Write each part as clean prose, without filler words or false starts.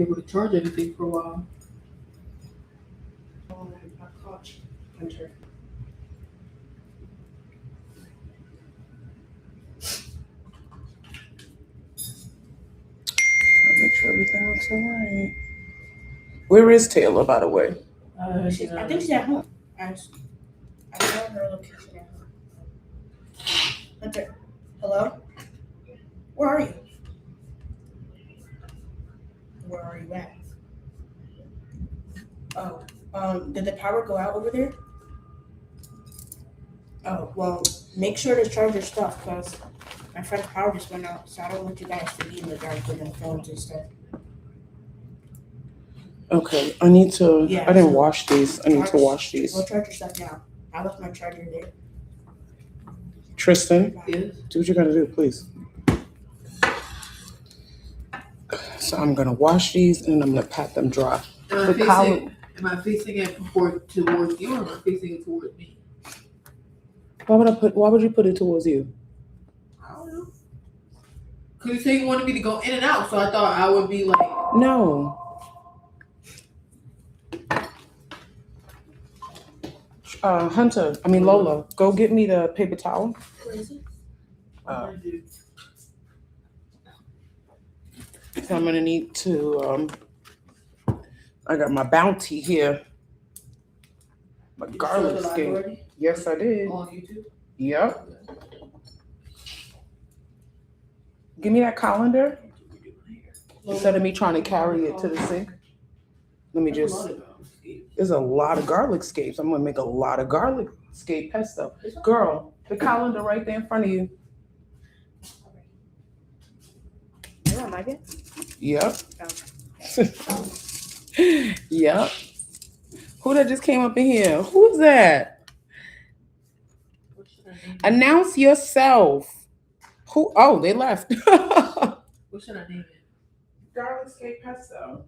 able to charge anything for a while. I caught Hunter. I'll make sure everything looks all right. Where is Taylor, by the way? I think she's at home. I saw her location at home. Hunter, hello? Where are you? Where are you at? Oh, did the power go out over there? Oh, well, make sure to charge your stuff because my friend's power just went out, so I don't want you guys to be in the dark with their phones and stuff. Okay, I need to. Yeah, I didn't so wash these. I need to wash these. Go charge your stuff now. I left my charger there. Tristan, Yes. do what you gotta do, please. So I'm gonna wash these and I'm gonna pat them dry. Am I facing it towards you, or am I facing it towards me? Why would you put it towards you? I don't know. Cause you say you wanted me to go in and out, so I thought I would be like. No. Lola, go get me the paper towel. Where is it? So I'm gonna need to. I got my bounty here. My garlic skin. Yes, I did. On YouTube? Yep. Give me that colander instead of me trying to carry it to the sink. Let me just. There's a lot of garlic scapes. I'm gonna make a lot of garlic scape pesto. Girl, the colander right there in front of you. You want my bit? Yep. Yep. Who that just came up in here? Who's that? Announce yourself. Who? Oh, they left. What should I name it? Garlic scape pesto.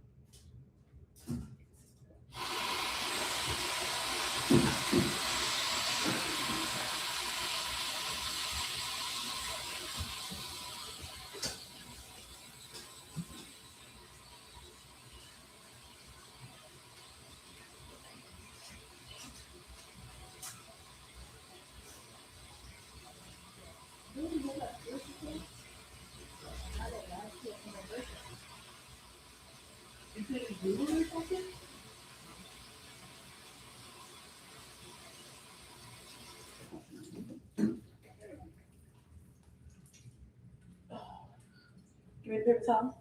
Give me the paper towel.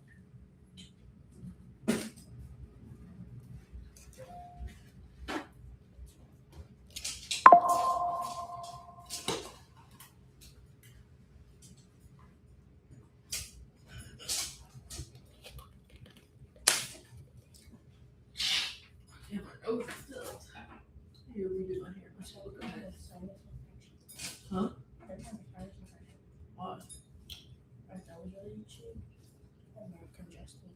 Here, redo my hair. Huh? What? That was really cheap. I'm not congested.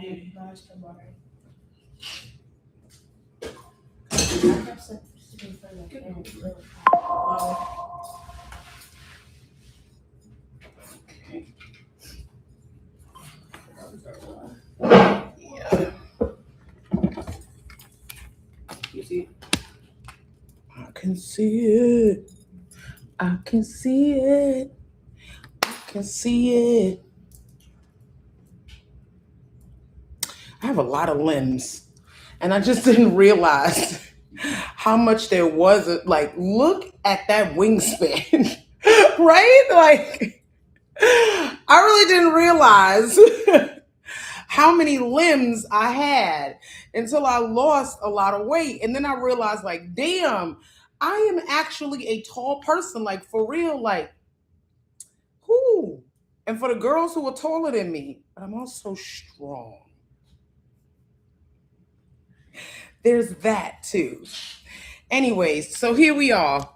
Yeah. Now it's the water. You see? I can see it. I can see it. I can see it. I have a lot of limbs, and I just didn't realize how much there was. Like, look at that wingspan, right? Like, I really didn't realize how many limbs I had until I lost a lot of weight. And then I realized, like, damn, I am actually a tall person, like, for real, like, whoo. And for the girls who are taller than me, but I'm also strong. There's that too. Anyways, so here we are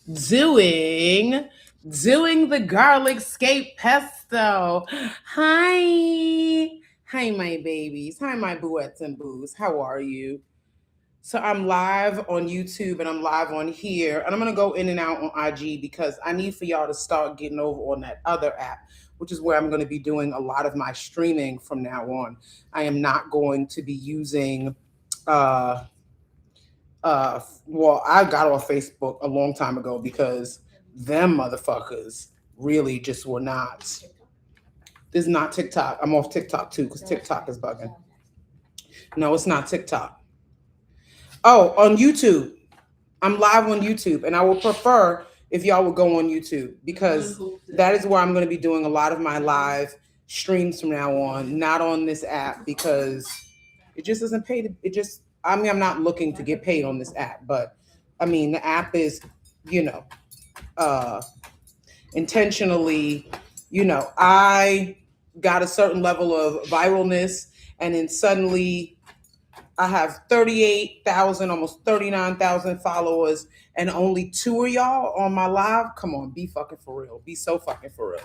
doing the garlic scape pesto. Hi my babies. Hi my booettes and boos. How are you? So I'm live on YouTube and I'm live on here, and I'm gonna go in and out on IG because I need for y'all to start getting over on that other app, which is where I'm going to be doing a lot of my streaming from now on. I am not going to be using well, I got off Facebook a long time ago because them motherfuckers really just were not. This is not TikTok. I'm off TikTok too because TikTok is bugging. No, it's not TikTok. Oh, on YouTube. I'm live on YouTube, and I would prefer if y'all would go on YouTube because that is where I'm going to be doing a lot of my live streams from now on, not on this app because it just doesn't pay to, it just, I mean, I'm not looking to get paid on this app, but I mean, the app is, you know, intentionally, you know, I got a certain level of viralness and then suddenly I have 38,000, almost 39,000 followers, and only 2 of y'all on my live. Come on, be fucking for real. Be so fucking for real.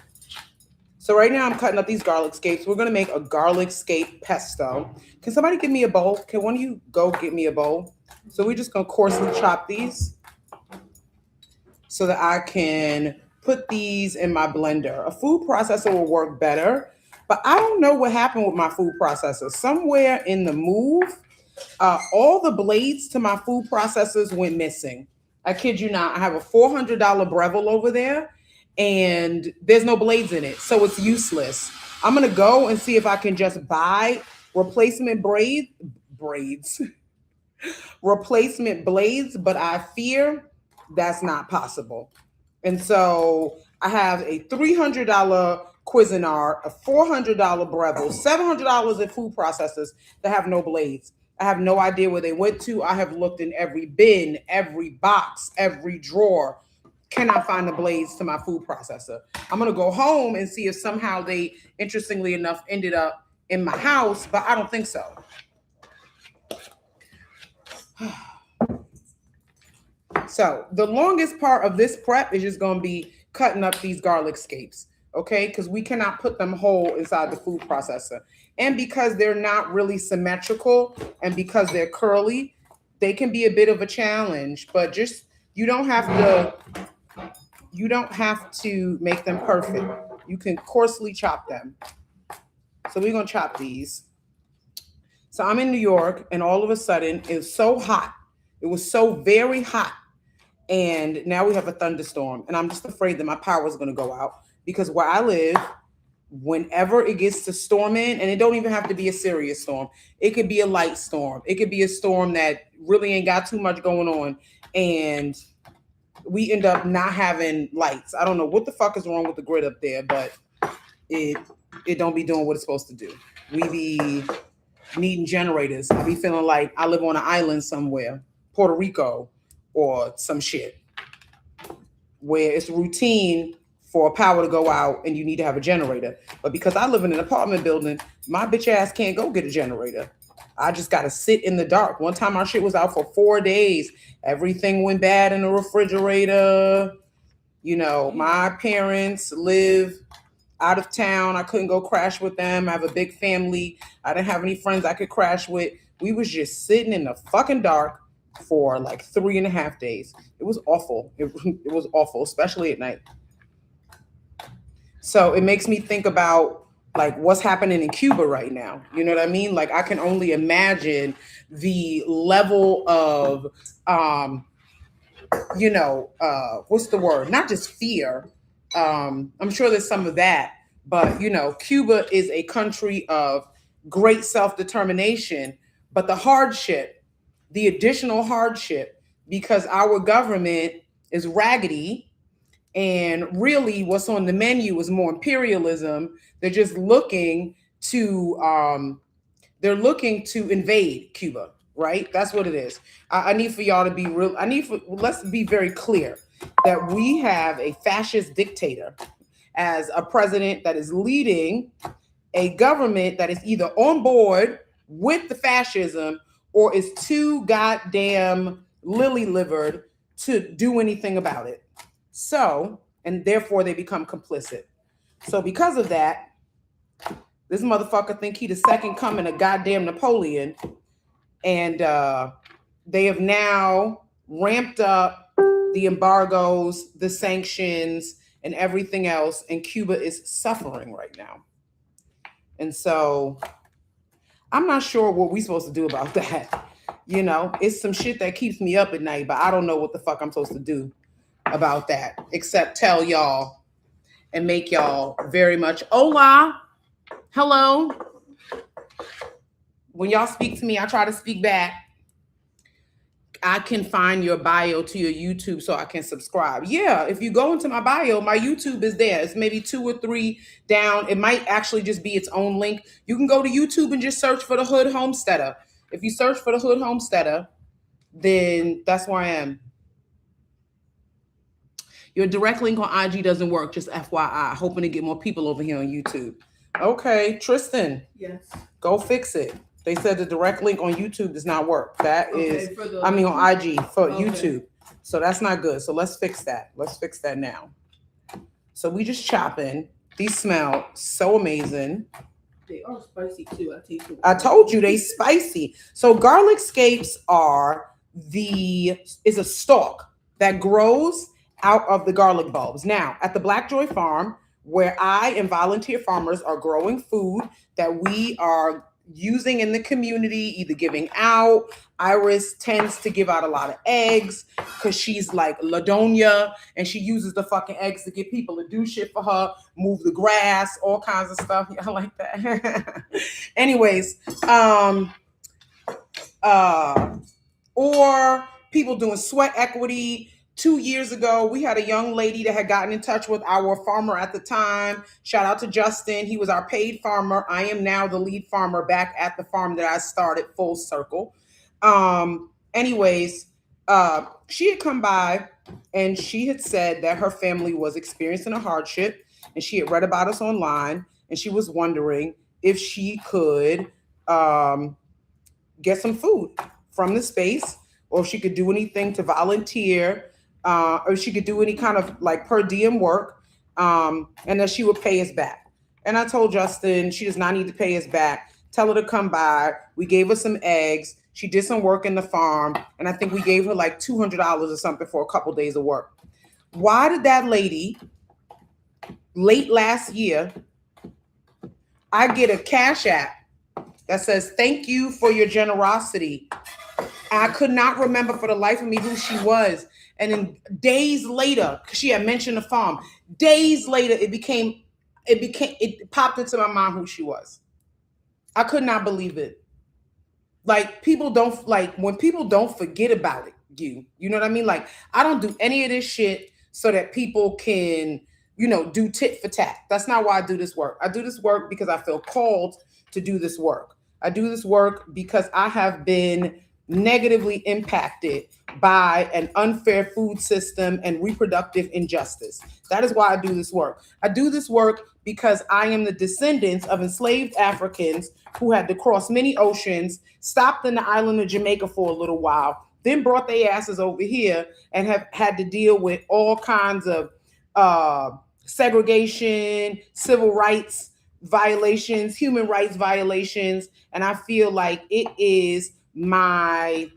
So right now I'm cutting up these garlic scapes. We're gonna make a garlic scape pesto. Can somebody give me a bowl? Can one of you go get me a bowl? So we're just gonna coarsely chop these so that I can put these in my blender. A food processor will work better, but I don't know what happened with my food processor. Somewhere in the move, all the blades to my food processors went missing. I kid you not. I have a $400 Breville over there and there's no blades in it. So it's useless. I'm going to go and see if I can just buy replacement replacement blades, but I fear that's not possible. And so I have a $300 Cuisinart, a $400 Breville, $700 in food processors that have no blades. I have no idea where they went to. I have looked in every bin, every box, every drawer. Cannot find the blades to my food processor. I'm going to go home and see if somehow they, interestingly enough, ended up in my house, but I don't think so. So the longest part of this prep is just going to be cutting up these garlic scapes, okay? Because we cannot put them whole inside the food processor. And because they're not really symmetrical and because they're curly, they can be a bit of a challenge, but just, you don't have to make them perfect. You can coarsely chop them. So we're going to chop these. So I'm in New York and all of a sudden it's so hot. It was so very hot. And now we have a thunderstorm and I'm just afraid that my power is going to go out because where I live, whenever it gets to storming, and it don't even have to be a serious storm, it could be a light storm, it could be a storm that really ain't got too much going on, and we end up not having lights. I don't know what the fuck is wrong with the grid up there, but it don't be doing what it's supposed to do. We be needing generators. I be feeling like I live on an island somewhere, Puerto Rico or some shit, where it's routine for power to go out and you need to have a generator. But because I live in an apartment building, my bitch ass can't go get a generator. I just got to sit in the dark. One time our shit was out for 4 days. Everything went bad in the refrigerator. You know, my parents live out of town. I couldn't go crash with them. I have a big family. I didn't have any friends I could crash with. We was just sitting in the fucking dark for like 3.5 days. It was awful. It was awful, especially at night. So it makes me think about like what's happening in Cuba right now. You know what I mean? Like I can only imagine the level of, what's the word? Not just fear. I'm sure there's some of that, but you know, Cuba is a country of great self-determination, but the additional hardship, because our government is raggedy. And really what's on the menu is more imperialism. They're just looking to invade Cuba, right? That's what it is. I need for y'all to be real. Let's be very clear that we have a fascist dictator as a president that is leading a government that is either on board with the fascism or is too goddamn lily-livered to do anything about it. So, and therefore they become complicit. So because of that, this motherfucker think he the second coming of goddamn Napoleon. And they have now ramped up the embargoes, the sanctions, and everything else, and Cuba is suffering right now. And so I'm not sure what we're supposed to do about that. You know, it's some shit that keeps me up at night, but I don't know what the fuck I'm supposed to do about that, except tell y'all and make y'all very much hola, hello. When y'all speak to me, I try to speak back. I can find your bio to your YouTube so I can subscribe. Yeah, if you go into my bio, my YouTube is there. It's maybe 2 or 3 down. It might actually just be its own link. You can go to YouTube and just search for the Hood Homesteader. If you search for the Hood Homesteader, then that's where I am. Your direct link on IG doesn't work, just FYI. Hoping to get more people over here on YouTube. Okay, Tristan. Yes. Go fix it. They said the direct link on YouTube does not work. That is, on IG for YouTube. So that's not good. So let's fix that. Let's fix that now. So we just chopping. These smell so amazing. They are spicy too. I told you they spicy. So garlic scapes is a stalk that grows out of the garlic bulbs. Now, at the Black Joy Farm, where I and volunteer farmers are growing food that we are using in the community, either giving out. Iris tends to give out a lot of eggs because she's like Ladonia, and she uses the fucking eggs to get people to do shit for her, move the grass, all kinds of stuff. Yeah, I like that. Anyways, or people doing sweat equity. 2 years ago, we had a young lady that had gotten in touch with our farmer at the time. Shout out to Justin. He was our paid farmer. I am now the lead farmer back at the farm that I started, full circle. Anyways, she had come by and she had said that her family was experiencing a hardship, and she had read about us online, and she was wondering if she could get some food from the space, or if she could do anything to volunteer, or she could do any kind of like per diem work, and that she would pay us back. And I told Justin she does not need to pay us back. Tell her to come by. We gave her some eggs. She did some work in the farm, and I think we gave her like $200 or something for a couple days of work. Why did that lady, late last year, I get a Cash App that says, "Thank you for your generosity." I could not remember for the life of me who she was. And then days later, because she had mentioned the farm, days later, it popped into my mind who she was. I could not believe it. Like, when people don't forget about it, you know what I mean? Like, I don't do any of this shit so that people can, do tit for tat. That's not why I do this work. I do this work because I feel called to do this work. I do this work because I have been negatively impacted by an unfair food system and reproductive injustice. That is why I do this work. I do this work because I am the descendants of enslaved Africans who had to cross many oceans, stopped in the island of Jamaica for a little while, then brought their asses over here and have had to deal with all kinds of segregation, civil rights violations, human rights violations. And I feel like it is my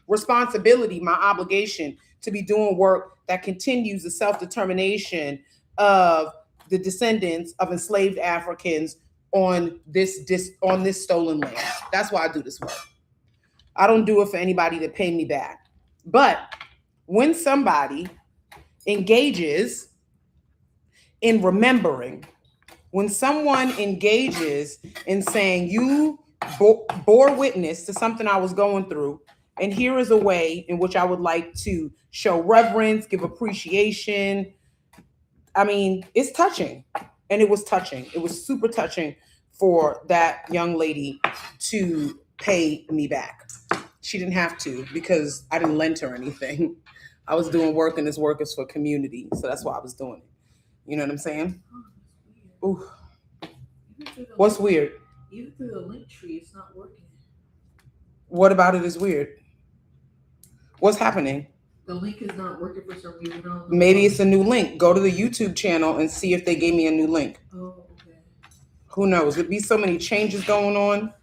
responsibility, my obligation to be doing work that continues the self-determination of the descendants of enslaved Africans on this stolen land. That's why I do this work. I don't do it for anybody to pay me back. But when somebody engages in remembering, when someone engages in saying, you bore witness to something I was going through, and here is a way in which I would like to show reverence, give appreciation. I mean, it's touching. And it was touching. It was super touching for that young lady to pay me back. She didn't have to, because I didn't lend her anything. I was doing work, and this work is for community. So that's why I was doing it. You know what I'm saying? Ooh. What's weird? Even through the link tree, it's not working. What about it is weird? What's happening? The link is not working for some reason. Maybe it's a new link. Go to the YouTube channel and see if they gave me a new link. Oh, okay. Who knows? There'd be so many changes going on.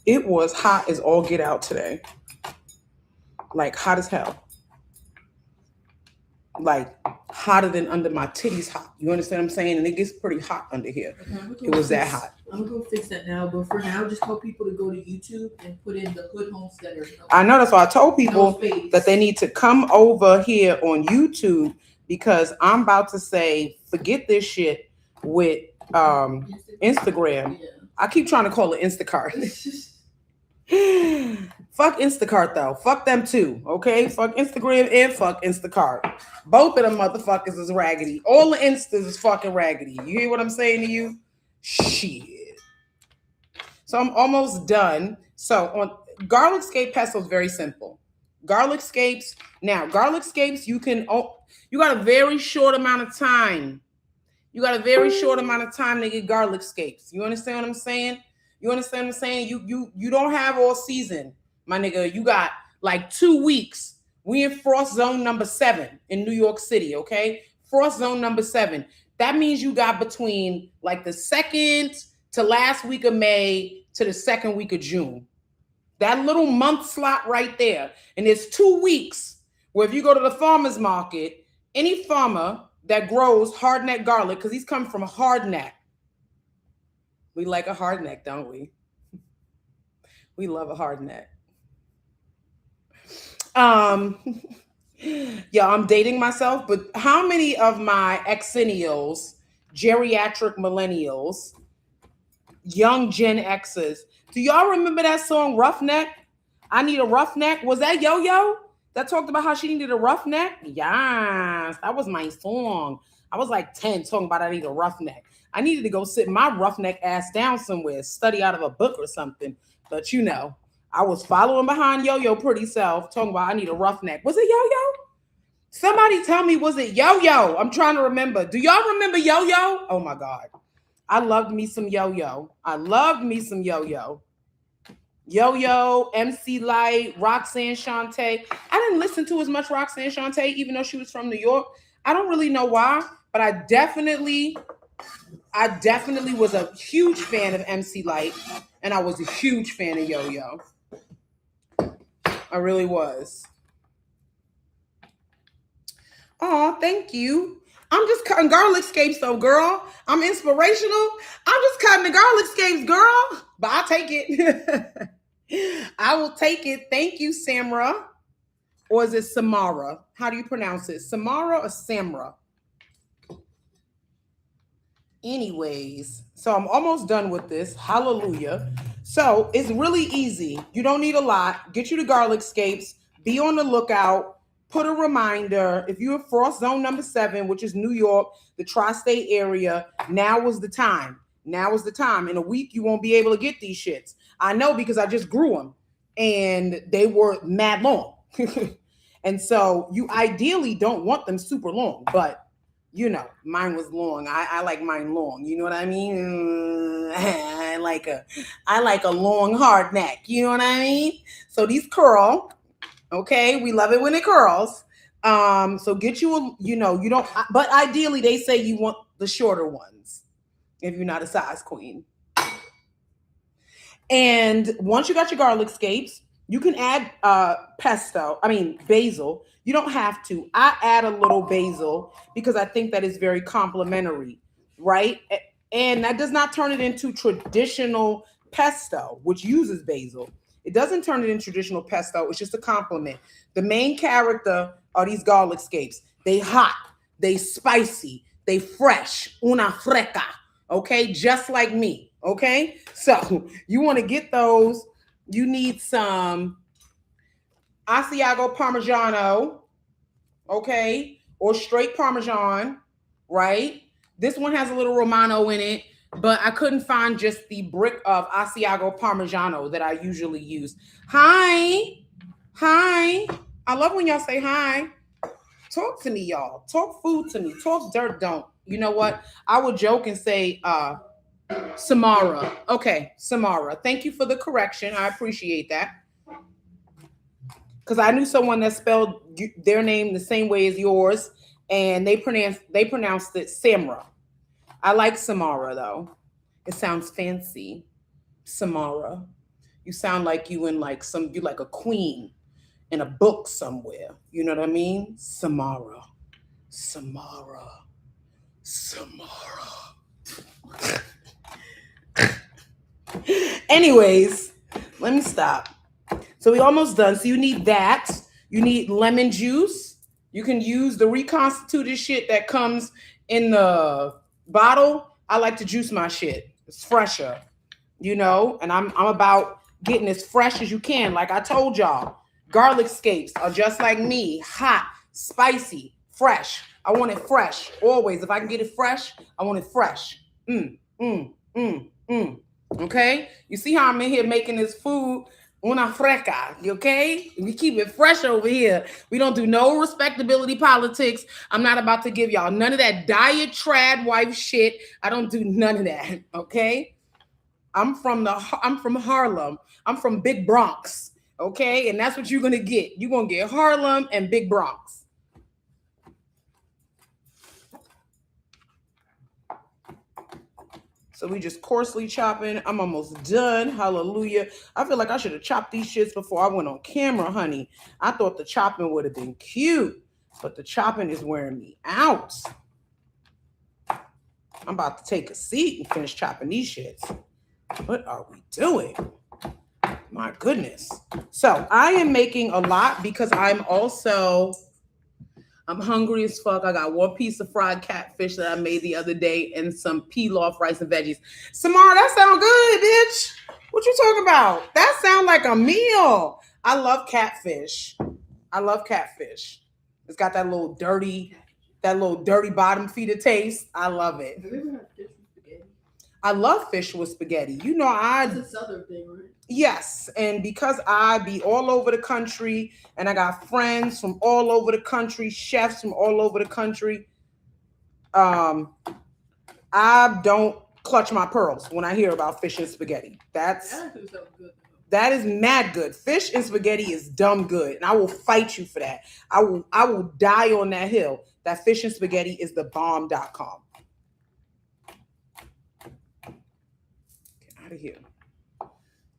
It was hot as all get out today. Like hot as hell. Like hotter than under my titties hot. You understand what I'm saying? And it gets pretty hot under here. Okay, It was that hot. I'm gonna go fix that now, but for now, just tell people to go to YouTube and put in the Hood Homesteader. I know, that's why I told people No space. that they need to come over here on YouTube because I'm about to say, forget this shit with Instagram. Yeah. I keep trying to call it Instacart. Fuck Instacart though. Fuck them too. Okay? Fuck Instagram and fuck Instacart. Both of them motherfuckers is raggedy. All the Instas is fucking raggedy. You hear what I'm saying to you? Shit. So I'm almost done. So on garlic scape pesto is very simple. Garlic scapes. Now, garlic scapes, you got a very short amount of time. You got a very short amount of time to get garlic scapes. You understand what I'm saying? You understand what I'm saying? You don't have all season, my nigga. You got like 2 weeks. We in frost zone number 7 in New York City, okay? Frost zone number 7. That means you got between like the 2nd to last week of May to the 2nd week of June. That little month slot right there. And there's 2 weeks where if you go to the farmer's market, any farmer that grows hardneck garlic, because he's coming from hardneck. We like a hardneck, don't we? We love a hardneck. Yeah, I'm dating myself, but how many of my exennials, geriatric millennials, young Gen X's, do y'all remember that song Roughneck? I Need a Roughneck. Was that Yo-Yo that talked about how she needed a roughneck? Yes, that was my song. I was like 10 talking about I need a roughneck. I needed to go sit my roughneck ass down somewhere, study out of a book or something. But you know, I was following behind Yo-Yo pretty self, talking about I need a roughneck. Was it Yo-Yo? Somebody tell me, was it Yo-Yo? I'm trying to remember. Do y'all remember Yo-Yo? Oh my God. I loved me some Yo-Yo. I loved me some Yo-Yo. Yo-Yo, MC Light, Roxanne Shante. I didn't listen to as much Roxanne Shante, even though she was from New York. I don't really know why, but I definitely was a huge fan of MC Light, and I was a huge fan of Yo-Yo. I really was. Oh, thank you. I'm just cutting garlic scapes though, girl. I'm inspirational. I'm just cutting the garlic scapes, girl. But I'll take it. I will take it. Thank you, Samra. Or is it Samara? How do you pronounce it? Samara or Samra? Anyways, so I'm almost done with this. Hallelujah. So it's really easy. You don't need a lot. Get you the garlic scapes. Be on the lookout. Put a reminder. If you're in frost zone number 7, which is New York, the tri-state area, now is the time. Now is the time. In a week, you won't be able to get these shits. I know because I just grew them and they were mad long. And so you ideally don't want them super long, but you know, mine was long. I like mine long. You know what I mean? I like a long hard neck. You know what I mean? So these curl. Okay, we love it when it curls. So get you you don't, but ideally they say you want the shorter ones if you're not a size queen. And once you got your garlic scapes, you can add basil. You don't have to. I add a little basil because I think that is very complimentary, right? And that does not turn it into traditional pesto, which uses basil. It doesn't turn it into traditional pesto. It's just a compliment. The main character are these garlic scapes. They hot, they spicy, they fresh, una freca, okay? Just like me, okay? So you want to get those. You need some Asiago Parmigiano, okay? Or straight Parmesan, right? This one has a little Romano in it, but I couldn't find just the brick of Asiago Parmigiano that I usually use. Hi. I love when y'all say hi. Talk to me, y'all. Talk food to me. Talk dirt, don't. You know what? I would joke and say Samara. Okay, Samara. Thank you for the correction. I appreciate that. Because I knew someone that spelled their name the same way as yours, and they pronounced it Samra. I like Samara though. It sounds fancy. Samara. You sound like you in like you like a queen in a book somewhere. You know what I mean? Samara, Samara, Samara. Anyways, let me stop. So we almost done. So you need that. You need lemon juice. You can use the reconstituted shit that comes in the bottle. I like to juice my shit. It's fresher, and I'm about getting as fresh as you can. Like I told y'all, garlic scapes are just like me, hot, spicy, fresh. I want it fresh always. If I can get it fresh, I want it fresh. Mm, mm, mm, mm. Okay? You see how I'm in here making this food una freca, okay? We keep it fresh over here. We don't do no respectability politics. I'm not about to give y'all none of that diet trad wife shit. I don't do none of that, okay? I'm from Harlem. I'm from Big Bronx, okay? And that's what you're gonna get. You're gonna get Harlem and Big Bronx. So we just coarsely chopping. I'm almost done. Hallelujah. I feel like I should have chopped these shits before I went on camera, honey. I thought the chopping would have been cute, but the chopping is wearing me out. I'm about to take a seat and finish chopping these shits. What are we doing? My goodness. So I am making a lot because I'm hungry as fuck. I got one piece of fried catfish that I made the other day and some pilaf, rice, and veggies. Samara, that sound good, bitch. What you talking about? That sound like a meal. I love catfish. It's got that little dirty bottom feeder taste. I love it. Have you ever had fish with spaghetti? I love fish with spaghetti. It's a southern thing, right? Yes, and because I be all over the country and I got friends from all over the country, chefs from all over the country, I don't clutch my pearls when I hear about fish and spaghetti. That is mad good. Fish and spaghetti is dumb good, and I will fight you for that. I will die on that hill. That fish and spaghetti is the bomb.com. Get out of here.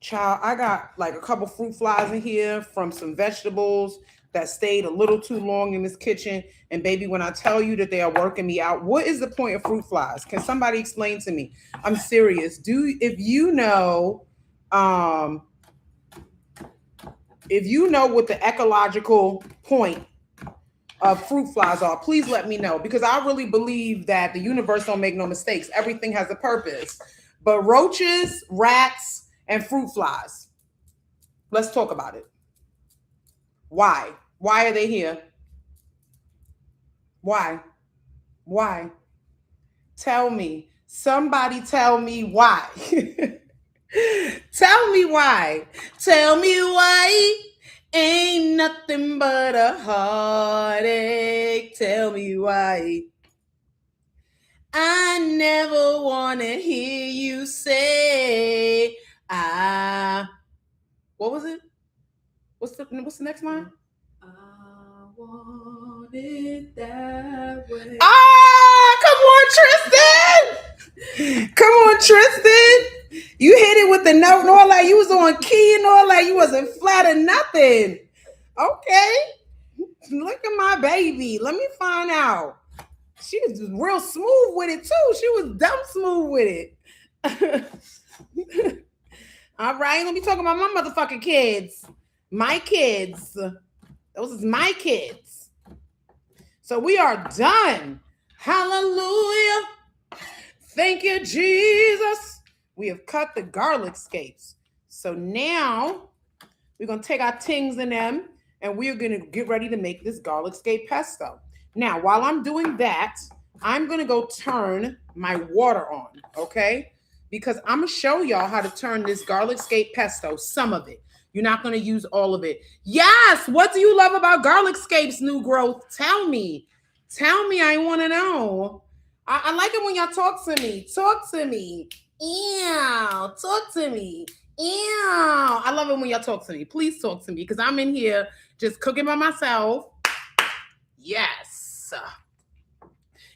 Child, I got like a couple fruit flies in here from some vegetables that stayed a little too long in this kitchen. And baby, when I tell you that they are working me out, what is the point of fruit flies? Can somebody explain to me? I'm serious. If you know what the ecological point of fruit flies are, please let me know, because I really believe that the universe don't make no mistakes. Everything has a purpose. But roaches, rats, and fruit flies. Let's talk about it. Why? Why are they here? Why? Tell me. Somebody tell me why. Tell me why. Tell me why. Ain't nothing but a heartache. Tell me why. I never want to hear you say, what was it? What's the next line? I want it that way. Come on, Tristan. You hit it with the note and all that. You was on key and all that. You wasn't flat or nothing. Okay. Look at my baby. Let me find out. She was real smooth with it too. She was dumb smooth with it. All right, let me talk about my motherfucking kids. My kids. Those is my kids. So we are done. Hallelujah. Thank you, Jesus. We have cut the garlic scapes. So now we're going to take our tings in them and we're going to get ready to make this garlic scape pesto. Now, while I'm doing that, I'm going to go turn my water on, okay? Because I'm going to show y'all how to turn this garlic scape pesto, some of it. You're not going to use all of it. Yes, what do you love about garlic scapes, new growth? Tell me. I want to know. I like it when y'all talk to me. Talk to me. Ew. Talk to me. Ew. I love it when y'all talk to me. Please talk to me because I'm in here just cooking by myself. Yes.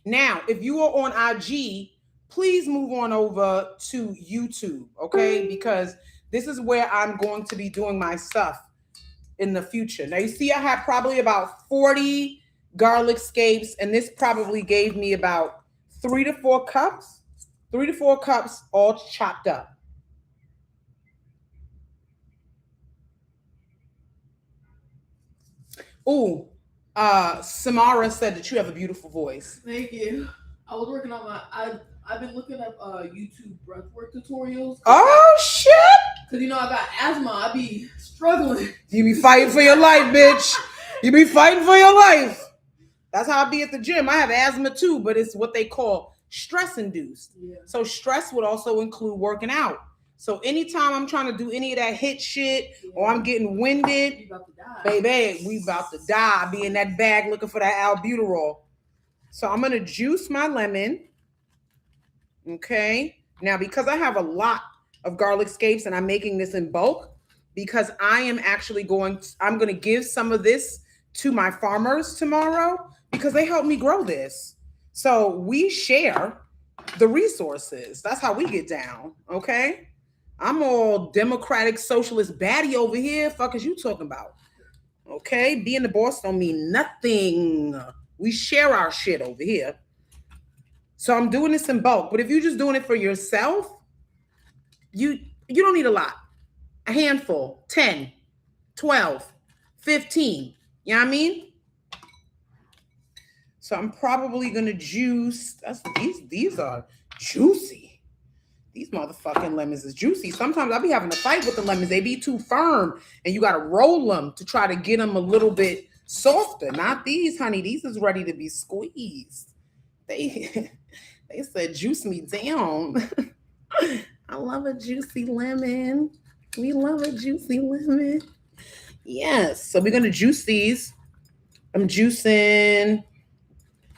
Now, if you are on IG, please move on over to YouTube, okay? Because This is where I'm going to be doing my stuff in the future. Now you see I have probably about 40 garlic scapes, and this probably gave me about 3 to 4 cups. 3 to 4 cups all chopped up. Ooh, Samara said that you have a beautiful voice. Thank you. I was working on I've been looking up YouTube breathwork tutorials. Oh shit! Cause I got asthma. I be struggling. You be fighting for your life, bitch. You be fighting for your life. That's how I be at the gym. I have asthma too, but it's what they call stress induced. Yeah. So stress would also include working out. So anytime I'm trying to do any of that hit shit or I'm getting winded, You about to die. baby, we about to die. Be in that bag looking for that albuterol. So I'm gonna juice my lemon. Okay. Now, because I have a lot of garlic scapes and I'm making this in bulk, because I am actually I'm going to give some of this to my farmers tomorrow because they helped me grow this. So we share the resources. That's how we get down. Okay. I'm all democratic socialist baddie over here. Fuck is you talking about? Okay. Being the boss don't mean nothing. We share our shit over here. So I'm doing this in bulk. But if you're just doing it for yourself, you don't need a lot. A handful, 10, 12, 15. You know what I mean? So I'm probably gonna juice. These are juicy. These motherfucking lemons is juicy. Sometimes I be having to fight with the lemons. They be too firm, and you gotta roll them to try to get them a little bit softer. Not these, honey. These is ready to be squeezed. They said juice me down. I love a juicy lemon. We love a juicy lemon. Yes. So we're going to juice these. I'm juicing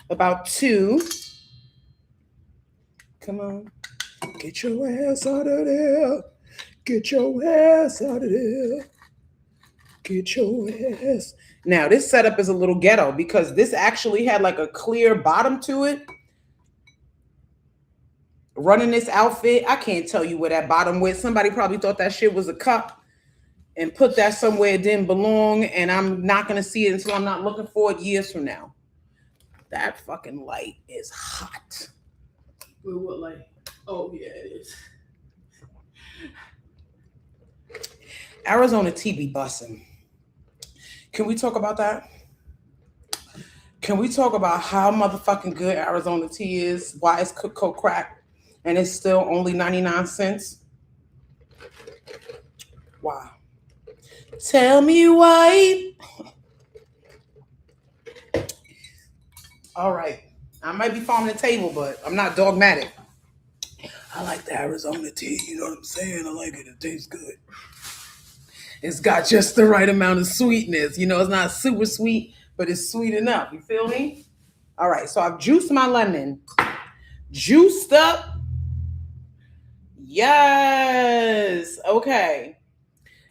about 2. Come on. Get your ass out of there. Get your ass out of there. Get your ass. Now, this setup is a little ghetto because this actually had like a clear bottom to it. Running this outfit, I can't tell you where that bottom went. Somebody probably thought that shit was a cup and put that somewhere it didn't belong, and I'm not going to see it until I'm not looking for it years from now. That fucking light is hot. Wait, what light? Oh, yeah, it is. Arizona tea be bussin'. Can we talk about that? Can we talk about how motherfucking good Arizona tea is? Why it's cooked crack and it's still only 99 cents? Why? Tell me why. All right. I might be farming the table, but I'm not dogmatic. I like the Arizona tea. You know what I'm saying? I like it. It tastes good. It's got just the right amount of sweetness. It's not super sweet, but it's sweet enough. You feel me? All right. So I've juiced my lemon. Juiced up. Yes. Okay.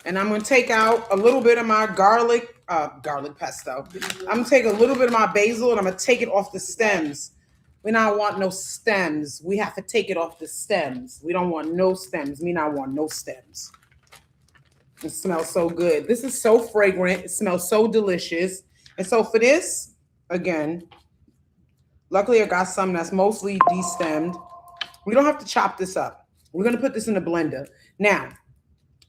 And I'm going to take out a little bit of my garlic pesto. I'm going to take a little bit of my basil and I'm going to take it off the stems. We don't want no stems. We have to take it off the stems. We don't want no stems. Me not want no stems. It smells so good. This is so fragrant. It smells so delicious. And so for this, again, luckily I got some that's mostly destemmed. We don't have to chop this up. We're going to put this in a blender. Now,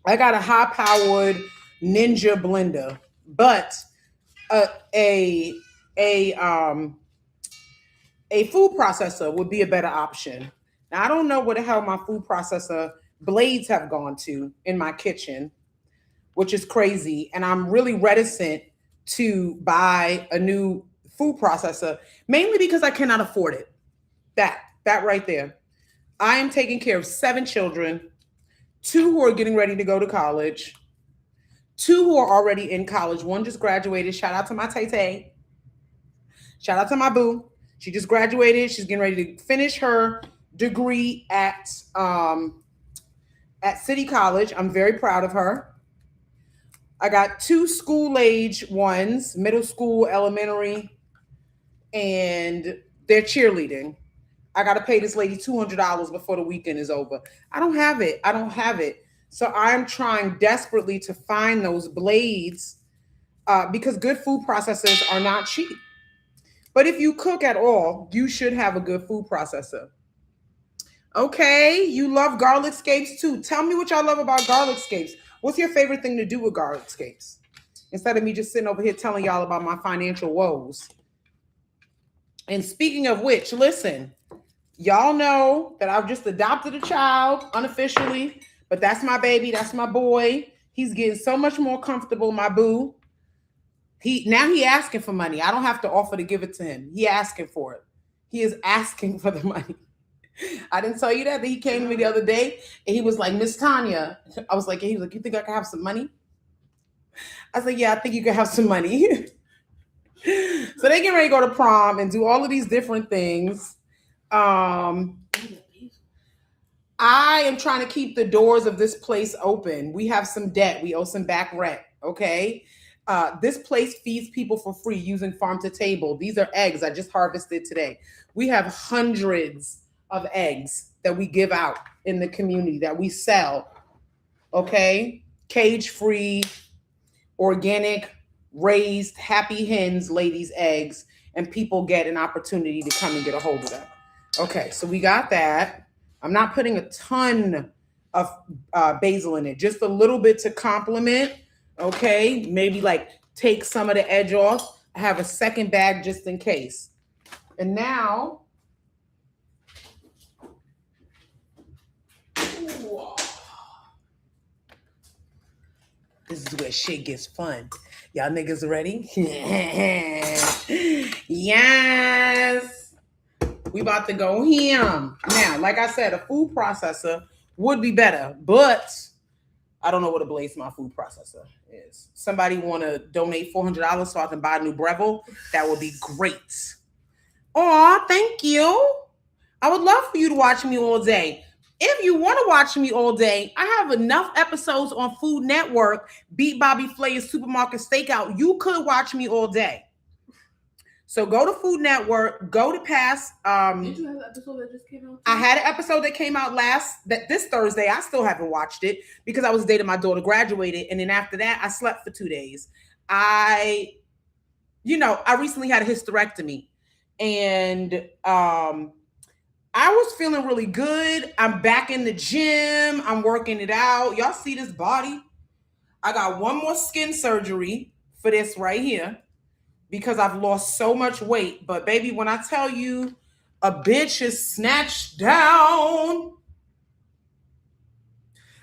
I got a high-powered Ninja blender, but a food processor would be a better option. Now, I don't know where the hell my food processor blades have gone to in my kitchen, which is crazy. And I'm really reticent to buy a new food processor, mainly because I cannot afford it. That right there. I am taking care of 7 children, 2 who are getting ready to go to college, 2 who are already in college. 1 just graduated. Shout out to my Tay. Shout out to my boo. She just graduated. She's getting ready to finish her degree at City College. I'm very proud of her. I got 2 school-age ones, middle school, elementary, and they're cheerleading. I got to pay this lady $200 before the weekend is over. I don't have it. So I'm trying desperately to find those blades because good food processors are not cheap. But if you cook at all, you should have a good food processor. Okay, you love garlic scapes too. Tell me what y'all love about garlic scapes. What's your favorite thing to do with garlic scapes? Instead of me just sitting over here telling y'all about my financial woes. And speaking of which, listen, y'all know that I've just adopted a child unofficially, but that's my baby, that's my boy. He's getting so much more comfortable, my boo. He asking for money. I don't have to offer to give it to him. He asking for it. He is asking for the money. I didn't tell you that he came to me the other day and he was like, Miss Tanya. I was like, he was like, you think I can have some money? I was like, yeah, I think you can have some money. So they get ready to go to prom and do all of these different things. I am trying to keep the doors of this place open. We have some debt. We owe some back rent. Okay. This place feeds people for free using farm to table. These are eggs I just harvested today. We have hundreds of eggs that we give out in the community that we sell. Okay. Cage free, organic, raised, happy hens, ladies' eggs, and people get an opportunity to come and get a hold of them. Okay. So we got that. I'm not putting a ton of basil in it, just a little bit to complement. Okay, maybe like take some of the edge off. I have a second bag just in case. And now, this is where shit gets fun. Y'all niggas ready? Yes. We about to go ham. Now, like I said, a food processor would be better, but I don't know what a blaze my food processor is. Somebody want to donate $400 so I can buy a new Breville? That would be great. Aw, thank you. I would love for you to watch me all day. If you want to watch me all day, I have enough episodes on Food Network, Beat Bobby Flay's Supermarket Stakeout. You could watch me all day. So go to Food Network, go to past. Did you have an episode that just came out? I had an episode that came out this Thursday. I still haven't watched it because I was dating my daughter, graduated, and then after that, I slept for 2 days. I recently had a hysterectomy, and I was feeling really good. I'm back in the gym. I'm working it out. Y'all see this body? I got one more skin surgery for this right here, because I've lost so much weight. But baby, when I tell you a bitch is snatched down,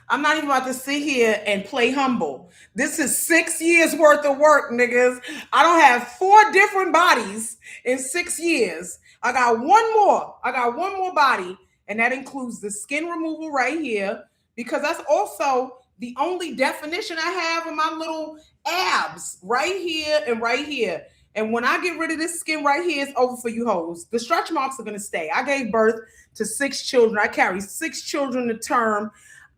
I'm not even about to sit here and play humble. This is 6 years worth of work, niggas. I don't have 4 different bodies in 6 years. I got one more. I got one more body, and that includes the skin removal right here, because that's also the only definition I have of my little abs right here and right here. And when I get rid of this skin right here, it's over for you hoes. The stretch marks are going to stay. I gave birth to 6 children. I carry 6 children to term.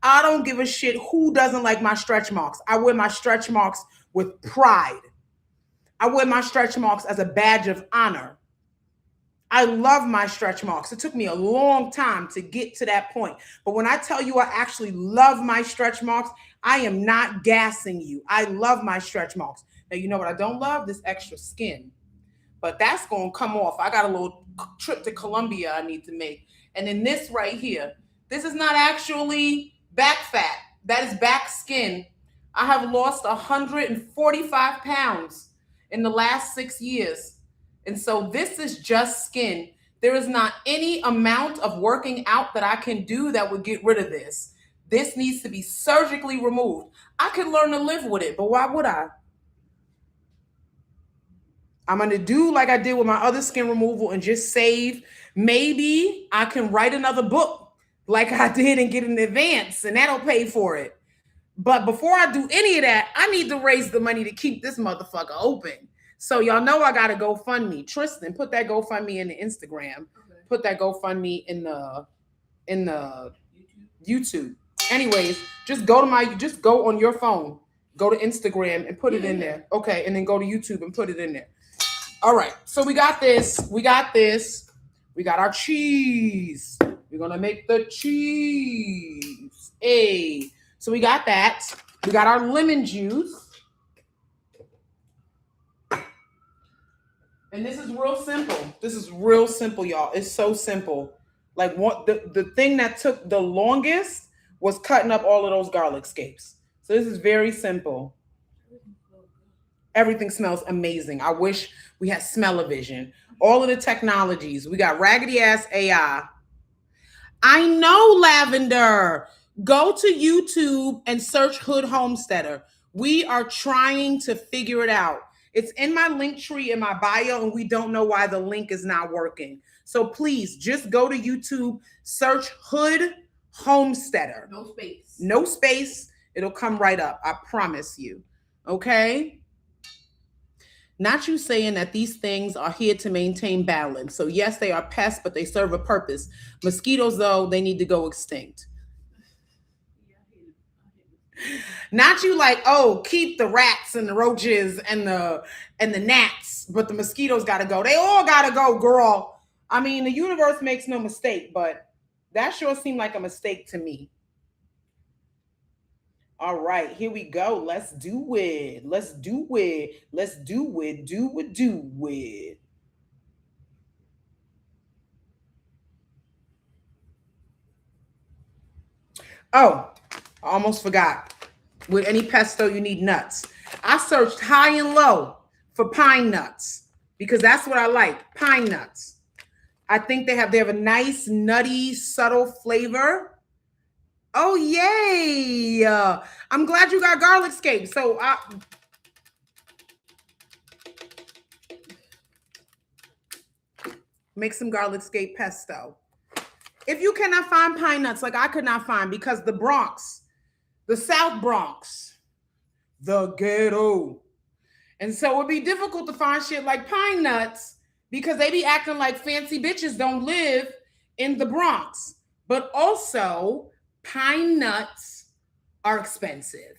I don't give a shit who doesn't like my stretch marks. I wear my stretch marks with pride. I wear my stretch marks as a badge of honor. I love my stretch marks. It took me a long time to get to that point. But when I tell you I actually love my stretch marks, I am not gassing you. I love my stretch marks. Now, you know what I don't love? This extra skin. But that's going to come off. I got a little trip to Colombia I need to make. And then this right here, this is not actually back fat. That is back skin. I have lost 145 pounds in the last 6 years. And so this is just skin. There is not any amount of working out that I can do that would get rid of this. This needs to be surgically removed. I can learn to live with it, but why would I? I'm going to do like I did with my other skin removal and just save. Maybe I can write another book like I did and get an advance, and that'll pay for it. But before I do any of that, I need to raise the money to keep this motherfucker open. So y'all know I got to GoFundMe. Tristan, put that GoFundMe in the Instagram. Okay. Put that GoFundMe in the YouTube. Anyways, just go on your phone. Go to Instagram and put it in there. Okay, and then go to YouTube and put it in there. All right, so we got this. We got our cheese. We're going to make the cheese. Hey. So we got that. We got our lemon juice. And this is real simple. This is real simple, y'all. It's so simple. Like the thing that took the longest was cutting up all of those garlic scapes. So this is very simple. Everything smells amazing. I wish we had smell-o-vision. All of the technologies. We got raggedy ass AI. I know, Lavender. Go to YouTube and search Hood Homesteader. We are trying to figure it out. It's in my link tree in my bio, and we don't know why the link is not working. So please just go to YouTube, search Hood Homesteader. No space. No space. It'll come right up. I promise you. Okay? Not you saying that these things are here to maintain balance. So yes, they are pests, but they serve a purpose. Mosquitoes, though, they need to go extinct. Not you like, oh, keep the rats and the roaches and the gnats, but the mosquitoes gotta go. They all gotta go, girl. I mean, the universe makes no mistake, but that sure seemed like a mistake to me. All right, here we go. Let's do it. Let's do it. Let's do it. Do it. Do it. Oh, I almost forgot. With any pesto, you need nuts. I searched high and low for pine nuts because that's what I like. Pine nuts. I think they have a nice, nutty, subtle flavor. Oh, yay. I'm glad you got garlic scape. So make some garlic scape pesto. If you cannot find pine nuts, like I could not find, because the Bronx, the South Bronx, the ghetto. And so it would be difficult to find shit like pine nuts because they be acting like fancy bitches don't live in the Bronx. But also, pine nuts are expensive.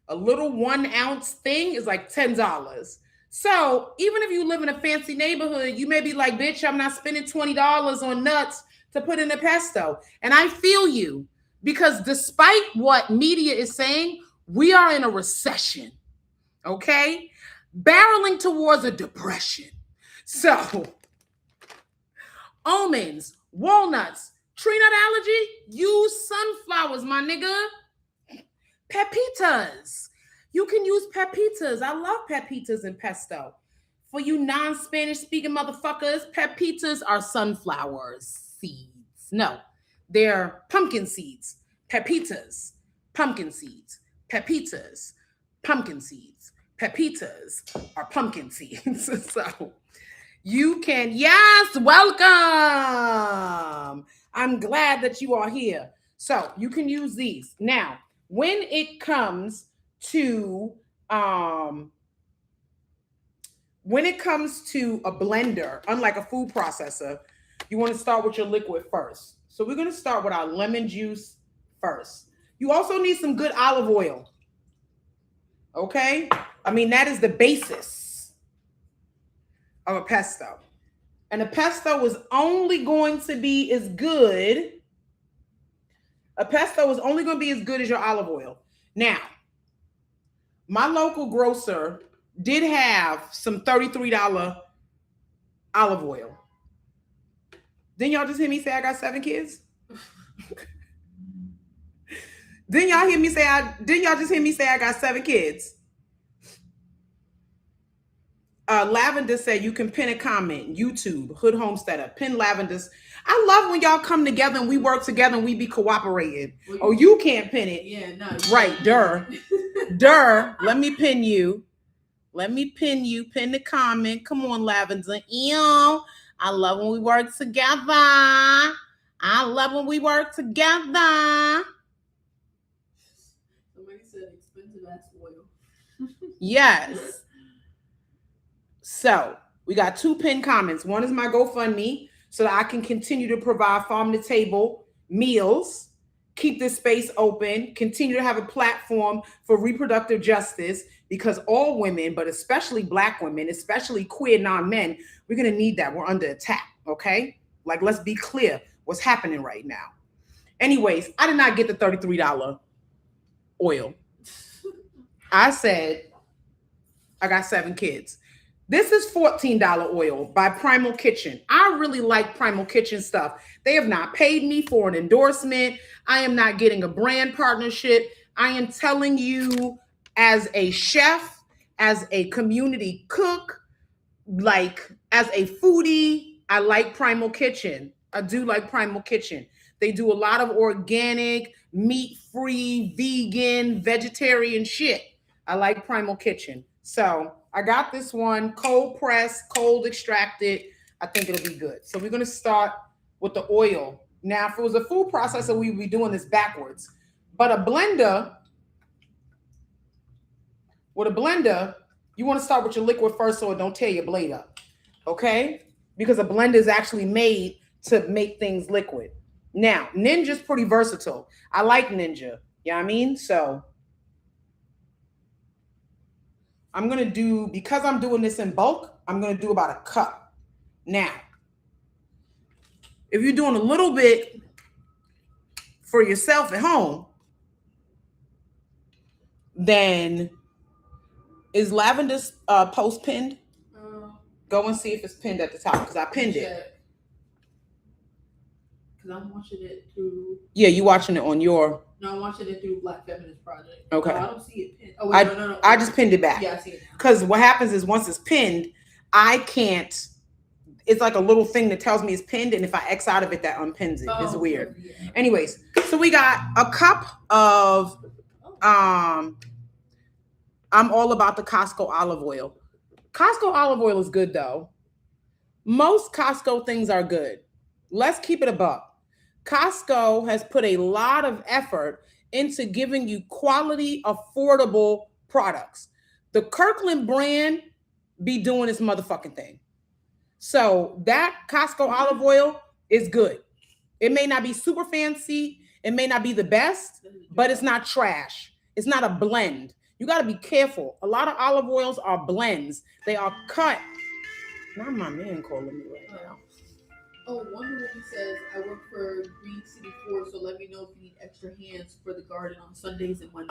A little 1 ounce thing is like $10. So even if you live in a fancy neighborhood, you may be like, bitch, I'm not spending $20 on nuts to put in a pesto. And I feel you, because despite what media is saying, we are in a recession, okay? Barreling towards a depression. So almonds, walnuts, tree nut allergy, use sunflowers, my nigga. Pepitas. You can use pepitas. I love pepitas in pesto. For you non-Spanish speaking motherfuckers, pepitas are sunflower seeds. No, they're pumpkin seeds. Pepitas, pumpkin seeds. Pepitas, pumpkin seeds. Pepitas are pumpkin seeds. So you can, yes, welcome. I'm glad that you are here. So you can use these. Now, when it comes to a blender, unlike a food processor, you want to start with your liquid first. So we're going to start with our lemon juice first. You also need some good olive oil. Okay? I mean, that is the basis of a pesto. And a pesto is only going to be as good. A pesto is only going to be as good as your olive oil. Now, my local grocer did have some $33 olive oil. Didn't y'all just hear me say I got 7 kids? Didn't y'all just hear me say I got 7 kids? Lavender said you can pin a comment. YouTube, Hood Homesteader, pin Lavender's. I love when y'all come together and we work together and we be cooperating. Well, you can't pin it. Yeah, no. Right, Durr. Let me pin you. Pin the comment. Come on, Lavender. Ew. I love when we work together. Somebody said expensive ass oil. Yes. So we got 2 pinned comments. One is my GoFundMe, so that I can continue to provide farm to table meals, keep this space open, continue to have a platform for reproductive justice, because all women, but especially Black women, especially queer non-men, we're going to need that. We're under attack, okay? Like, let's be clear what's happening right now. Anyways, I did not get the $33 oil. I said, I got 7 kids. This is $14 oil by Primal Kitchen. I really like Primal Kitchen stuff. They have not paid me for an endorsement. I am not getting a brand partnership. I am telling you, as a chef, as a community cook, like as a foodie, I like Primal Kitchen. I do like Primal Kitchen. They do a lot of organic, meat-free, vegan, vegetarian shit. I like Primal Kitchen. So I got this one, cold pressed, cold extracted. I think it'll be good. So we're going to start with the oil. Now, if it was a food processor, we'd be doing this backwards. But a blender, with a blender, you want to start with your liquid first so it don't tear your blade up. Okay? Because a blender is actually made to make things liquid. Now, Ninja's pretty versatile. I like Ninja. You know what I mean? So I'm going to do, because I'm doing this in bulk, I'm going to do about a cup. Now, if you're doing a little bit for yourself at home, then is Lavender's post pinned? Go and see if it's pinned at the top, because I pinned it. Because I'm watching it through. Yeah, you watching it on your. No, I'm watching it through Black Feminist Project. Okay. No, I don't see it pinned. Oh, wait, no. I just pinned it back. Yeah, I see it. Because what happens is once it's pinned, I can't. It's like a little thing that tells me it's pinned, and if I X out of it, that unpins it. It's weird. Yeah. Anyways, so we got a cup of. I'm all about the Costco olive oil. Costco olive oil is good though. Most Costco things are good. Let's keep it a buck. Costco has put a lot of effort into giving you quality, affordable products. The Kirkland brand be doing this motherfucking thing. So that Costco olive oil is good. It may not be super fancy. It may not be the best, but it's not trash. It's not a blend. You got to be careful. A lot of olive oils are blends. They are cut. Not my man calling me right now. Oh, Wonder Woman says, I work for Green City 4, so let me know if you need extra hands for the garden on Sundays and Mondays.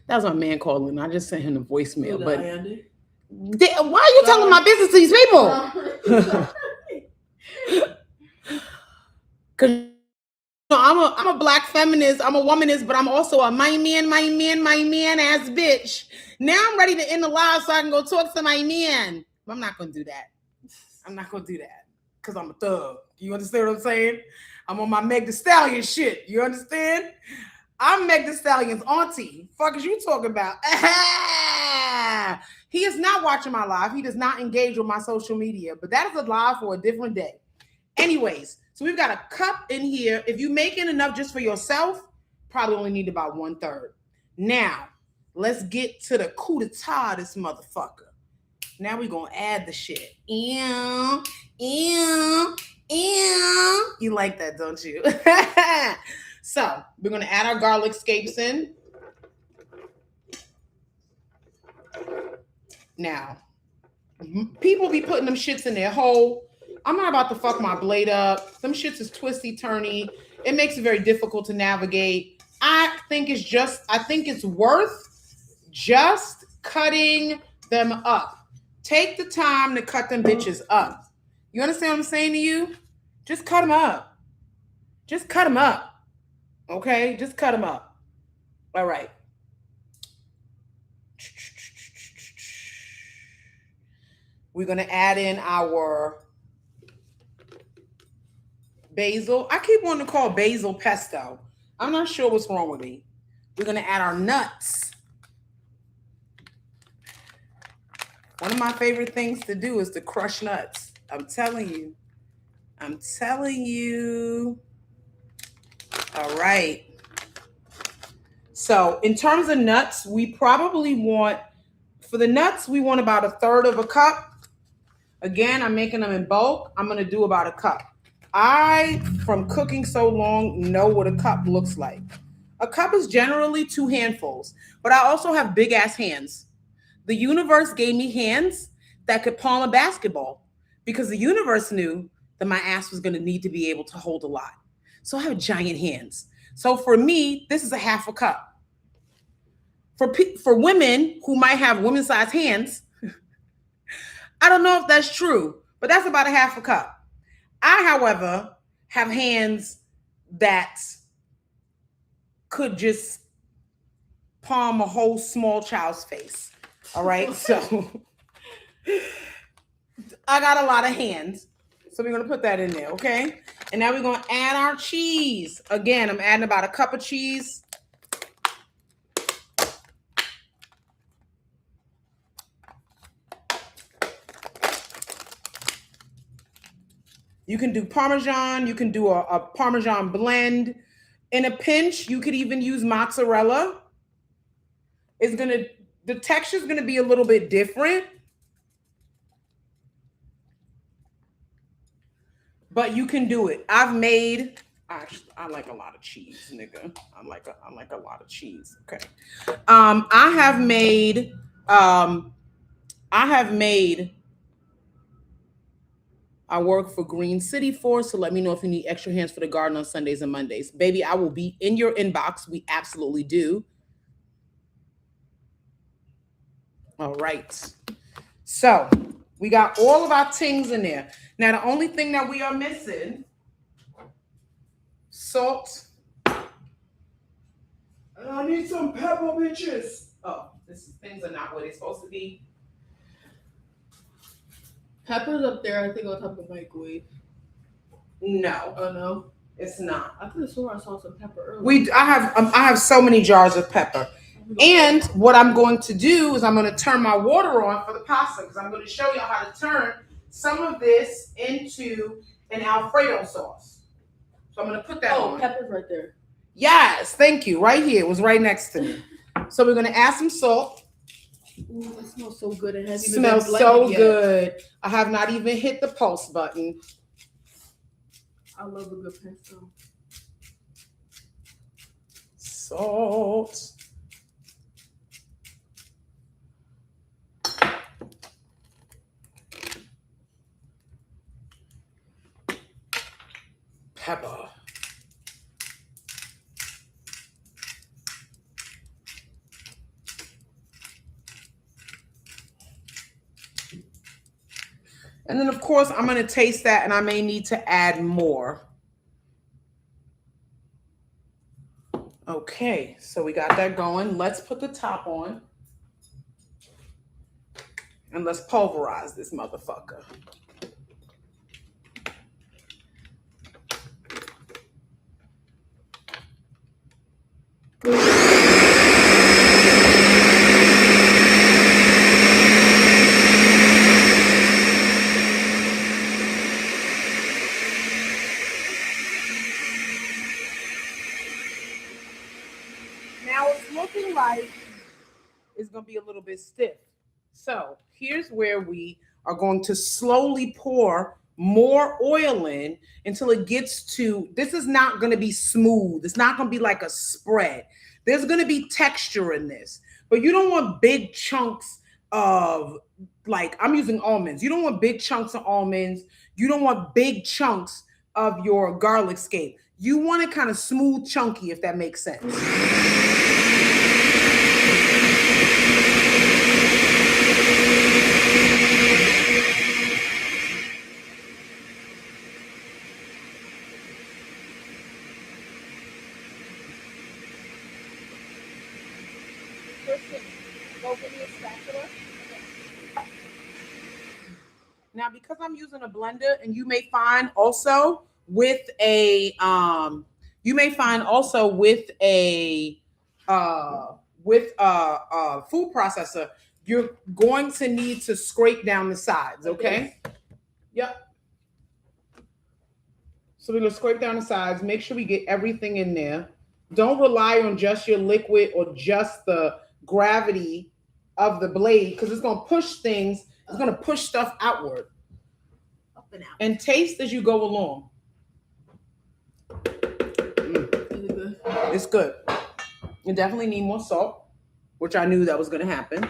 That was my man calling. I just sent him a voicemail. But why are you telling my business to these people? Because I'm a black feminist. I'm a womanist, but I'm also a my man ass bitch. Now I'm ready to end the live so I can go talk to my man. I'm not going to do that. I'm not going to do that because I'm a thug. You understand what I'm saying? I'm on my Meg Thee Stallion shit. You understand? I'm Meg Thee Stallion's auntie. Fuck is you talking about? He is not watching my live. He does not engage with my social media, but that is a live for a different day. Anyways, so we've got a cup in here. If you're making enough just for yourself, probably only need about 1/3. Now, let's get to the coup d'etat this motherfucker. Now we're going to add the shit. You like that, don't you? So, we're going to add our garlic scapes in. Now, people be putting them shits in their hole. I'm not about to fuck my blade up. Them shits is twisty, turny. It makes it very difficult to navigate. I think it's worth just cutting them up. Take the time to cut them bitches up. You understand what I'm saying to you? Just cut them up. Just cut them up. Okay? Just cut them up. All right. We're going to add in our basil. I keep wanting to call basil pesto. I'm not sure what's wrong with me. We're going to add our nuts. One of my favorite things to do is to crush nuts. I'm telling you. All right. So in terms of nuts, we probably want, for the nuts, we want about 1/3 of a cup. Again, I'm making them in bulk. I'm going to do about a cup. I, from cooking so long, know what a cup looks like. A cup is generally 2 handfuls, but I also have big ass hands. The universe gave me hands that could palm a basketball because the universe knew that my ass was going to need to be able to hold a lot. So I have giant hands. So for me, this is a half a cup. For women who might have women-sized hands, I don't know if that's true, but that's about a half a cup. I, however, have hands that could just palm a whole small child's face. All right, so I got a lot of hands. So we're going to put that in there, okay? And now we're going to add our cheese. Again, I'm adding about a cup of cheese. You can do Parmesan. You can do a Parmesan blend. In a pinch, you could even use mozzarella. The texture is going to be a little bit different. But you can do it. I like a lot of cheese, nigga. I like a lot of cheese. Okay. I work for Green City Force, so let me know if you need extra hands for the garden on Sundays and Mondays. Baby, I will be in your inbox. We absolutely do. All right. So we got all of our things in there. Now, the only thing that we are missing, salt. I need some pepper, bitches. Oh, things are not where they're supposed to be. Pepper's up there, I think, on top of the microwave. No. Oh, no? It's not. I could have sworn I saw some pepper earlier. I have so many jars of pepper. And what I'm going to do is I'm going to turn my water on for the pasta because I'm going to show y'all how to turn some of this into an alfredo sauce. So I'm going to put that on. Oh, pepper's right there. Yes, thank you. Right here. It was right next to me. So we're going to add some salt. Ooh, that smells so good. It hasn't It smells so good. I have not even hit the pulse button. I love a good pesto. Salt. Pepper. And then, of course, I'm going to taste that and I may need to add more. Okay, so we got that going. Let's put the top on. And let's pulverize this motherfucker. Now it's looking like it's going to be a little bit stiff. So here's where we are going to slowly pour more oil in until it gets to, this is not going to be smooth. It's not going to be like a spread. There's going to be texture in this, but you don't want big chunks of, like, I'm using almonds. You don't want big chunks of almonds. You don't want big chunks of your garlic scape. You want it kind of smooth, chunky, if that makes sense. Now, because I'm using a blender, and you may find also with a food processor, you're going to need to scrape down the sides. Okay. Yep. So we're gonna scrape down the sides. Make sure we get everything in there. Don't rely on just your liquid or just the gravity of the blade, because it's gonna push things. It's going to push stuff outward. Up and out. And taste as you go along. Is it good? It's good. You definitely need more salt, which I knew that was going to happen.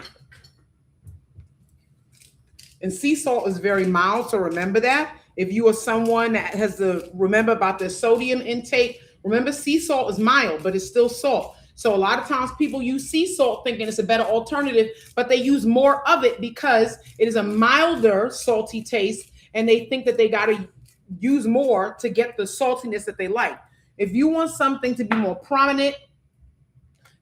And sea salt is very mild, so remember that. If you are someone that has to remember about the sodium intake, remember sea salt is mild, but it's still salt. So a lot of times people use sea salt thinking it's a better alternative, but they use more of it because it is a milder salty taste, and they think that they got to use more to get the saltiness that they like. If you want something to be more prominent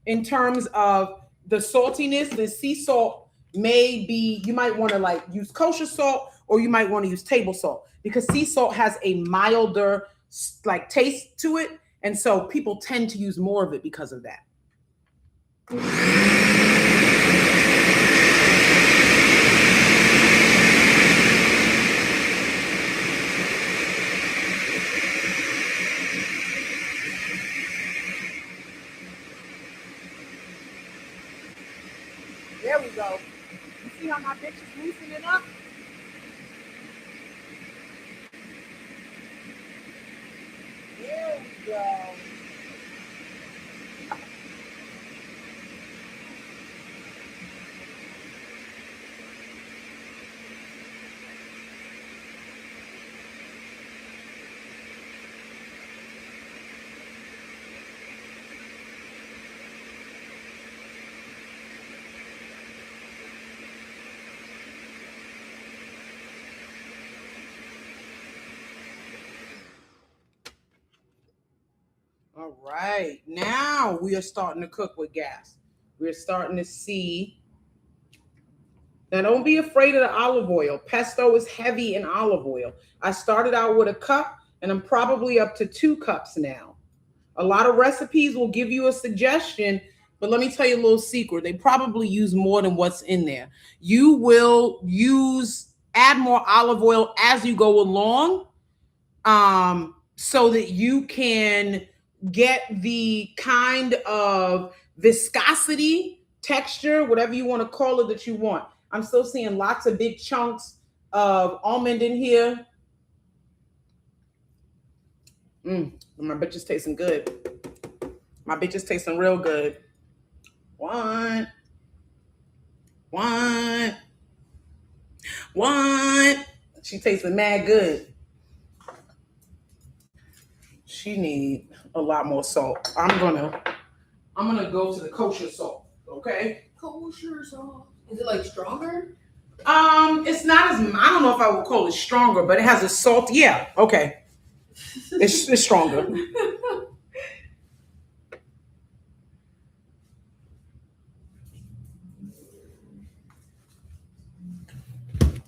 in terms of the saltiness, the sea salt may be, you might want to like use kosher salt, or you might want to use table salt, because sea salt has a milder like taste to it. And so people tend to use more of it because of that. There we go. You see how my bitch is loosening up? There we go. All right, now we are starting to cook with gas. We're starting to see. Now, don't be afraid of the olive oil. Pesto is heavy in olive oil. I started out with a cup, and I'm probably up to 2 cups now. A lot of recipes will give you a suggestion, but let me tell you a little secret. They probably use more than what's in there. You will add more olive oil as you go along, so that you can get the kind of viscosity, texture, whatever you want to call it, that you want. I'm still seeing lots of big chunks of almond in here. My bitch is tasting good. My bitch is tasting real good. One. She tasting mad good. She need a lot more salt. I'm gonna go to the kosher salt. Okay. Kosher salt. Is it like stronger? It's not as, I don't know if I would call it stronger, but it has a salt. Yeah. Okay. It's stronger.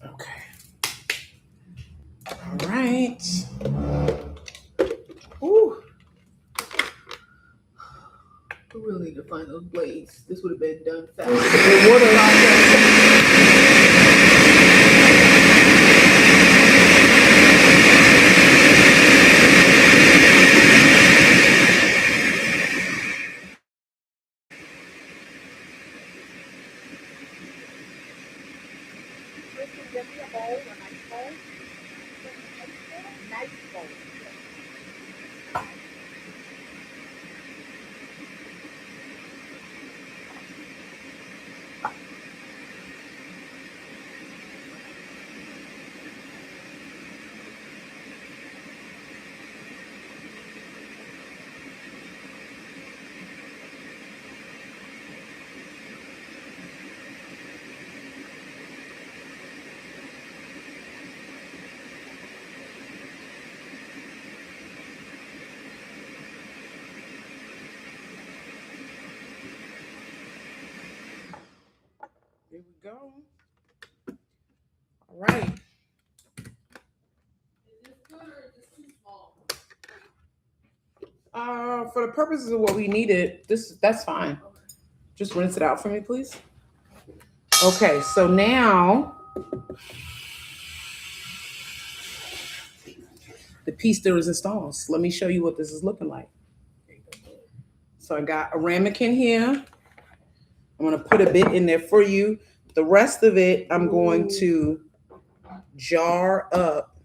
Okay. All right. Ooh. We really need to find those blades. This would have been done fast. It would have. Give me a bowl, a nice bowl. Nice bowl. There we go. All right. Is this good or is this too small? For the purposes of what we needed, that's fine. Okay. Just rinse it out for me, please. Okay, so now the piece de resistance. Let me show you what this is looking like. So I got a ramekin here. I'm gonna put a bit in there for you. The rest of it, I'm going to jar up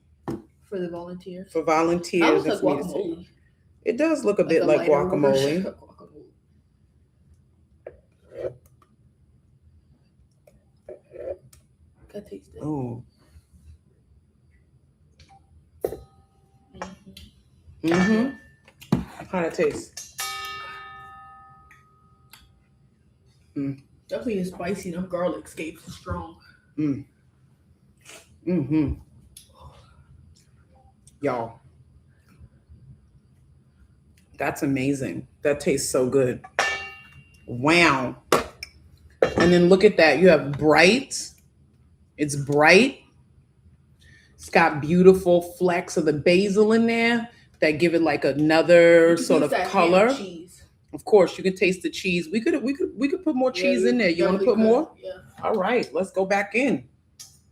For the volunteers. for That volunteers. looks like if needed. guacamole. It does look a bit like lighter version guacamole. of guacamole. Can I taste it? Oh, Mm-hmm. How it tastes? Definitely is spicy. Enough garlic. Scape is strong. Mm-hmm. Y'all, that's amazing. That tastes so good. Wow. And then look at that. You have bright. It's bright. It's got beautiful flecks of the basil in there that give it like another sort of color. Cheese. Of course, you can taste the cheese. We could put more cheese in there. You want to put more? Yeah. All right, let's go back in.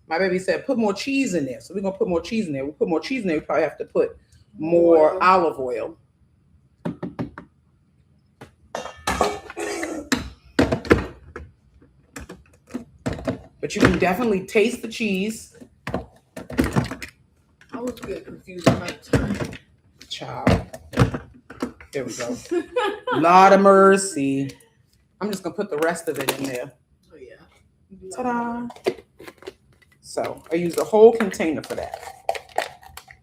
My baby said put more cheese in there. So we're gonna put more cheese in there. We'll put more cheese in there. We probably have to put more olive oil. But you can definitely taste the cheese. I was getting confused at night time. Child. There we go. Lord of mercy. I'm just gonna put the rest of it in there. Oh yeah. Ta-da. So I use the whole container for that.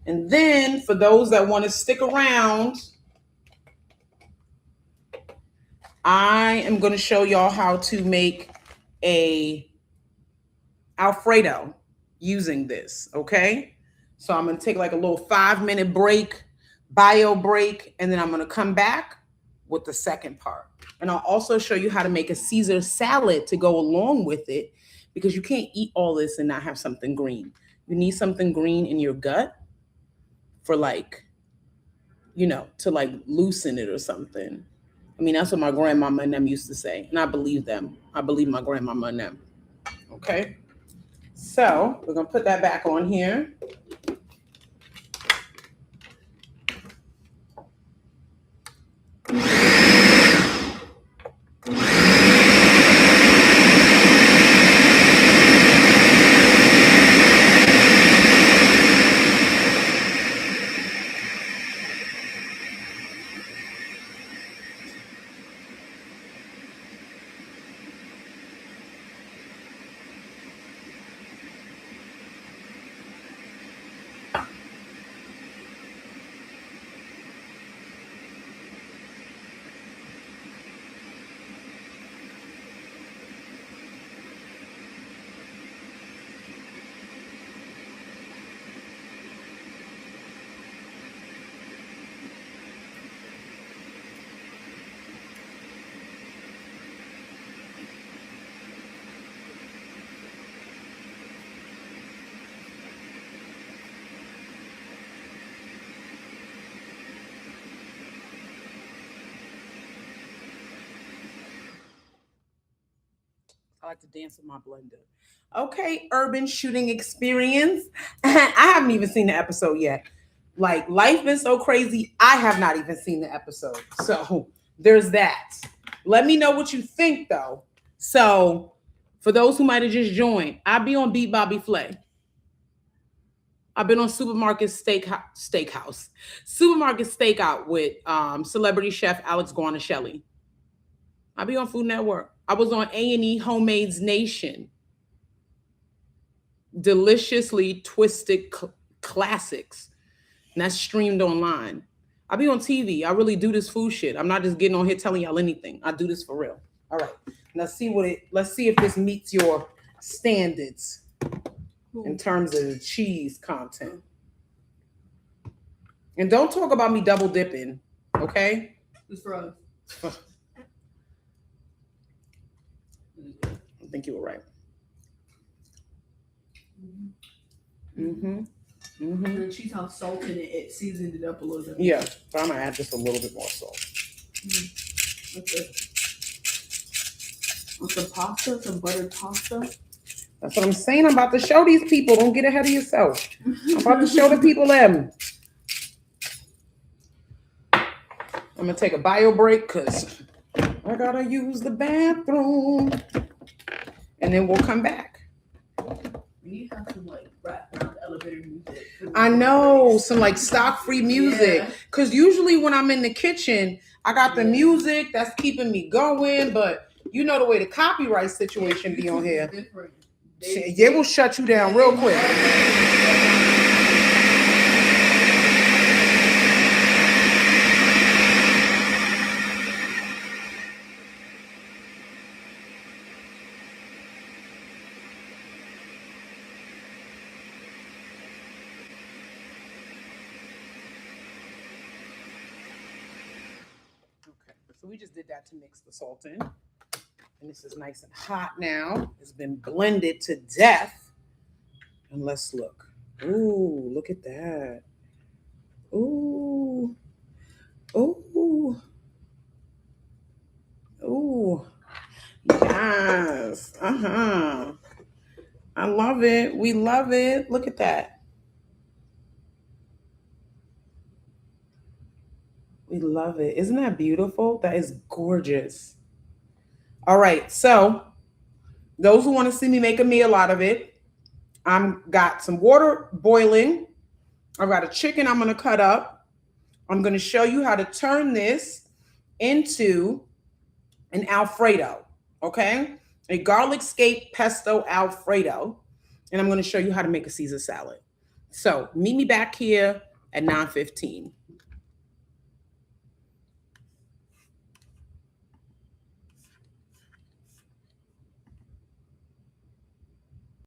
And then for those that want to stick around, I am going to show y'all how to make a alfredo using this, okay? So I'm going to take like a little 5-minute break, bio break, and then I'm going to come back with the second part. And I'll also show you how to make a Caesar salad to go along with it, because you can't eat all this and not have something green. You need something green in your gut for like, you know, to like loosen it or something. I mean, that's what my grandmama and them used to say. And I believe them. I believe my grandmama and them. Okay. So we're going to put that back on here. I like to dance with my blender. Okay, urban shooting experience. I haven't even seen the episode yet. Like, life been so crazy, I have not even seen the episode. So there's that. Let me know what you think, though. So for those who might have just joined, I be on Beat Bobby Flay. I've been on Supermarket Steakhouse. Supermarket Stakeout with celebrity chef Alex Guarnaschelli. I be on Food Network. I was on A&E Homemades Nation. Deliciously Twisted Classics. And that's streamed online. I be on TV. I really do this food shit. I'm not just getting on here telling y'all anything. I do this for real. All right. Let's see if this meets your standards in terms of the cheese content. And don't talk about me double dipping, okay? It's for us. I think you were right. Mm-hmm. Mm-hmm. And the cheese has salt in it. It seasoned it up a little bit. Yeah, but I'm gonna add just a little bit more salt. That's it. With some pasta, some buttered pasta. That's what I'm saying. I'm about to show these people. Don't get ahead of yourself. I'm about to show the people them. I'm gonna take a bio break because I gotta use the bathroom, and then we'll come back. We have some like rap around elevator music. I know, some like stock free music. Because usually when I'm in the kitchen, I got the music that's keeping me going. But you know the way the copyright situation be on here. They will shut you down real quick. we just did that to mix the salt in. And this is nice and hot now. It's been blended to death. And let's look. Ooh, look at that. Ooh. Ooh. Ooh. Yes. Uh-huh. I love it. We love it. Look at that. We love it. Isn't that beautiful? That is gorgeous. All right. So those who want to see me make a meal out of it, I've got some water boiling. I've got a chicken I'm going to cut up. I'm going to show you how to turn this into an alfredo. Okay. A garlic scape pesto alfredo. And I'm going to show you how to make a Caesar salad. So meet me back here at 9:15.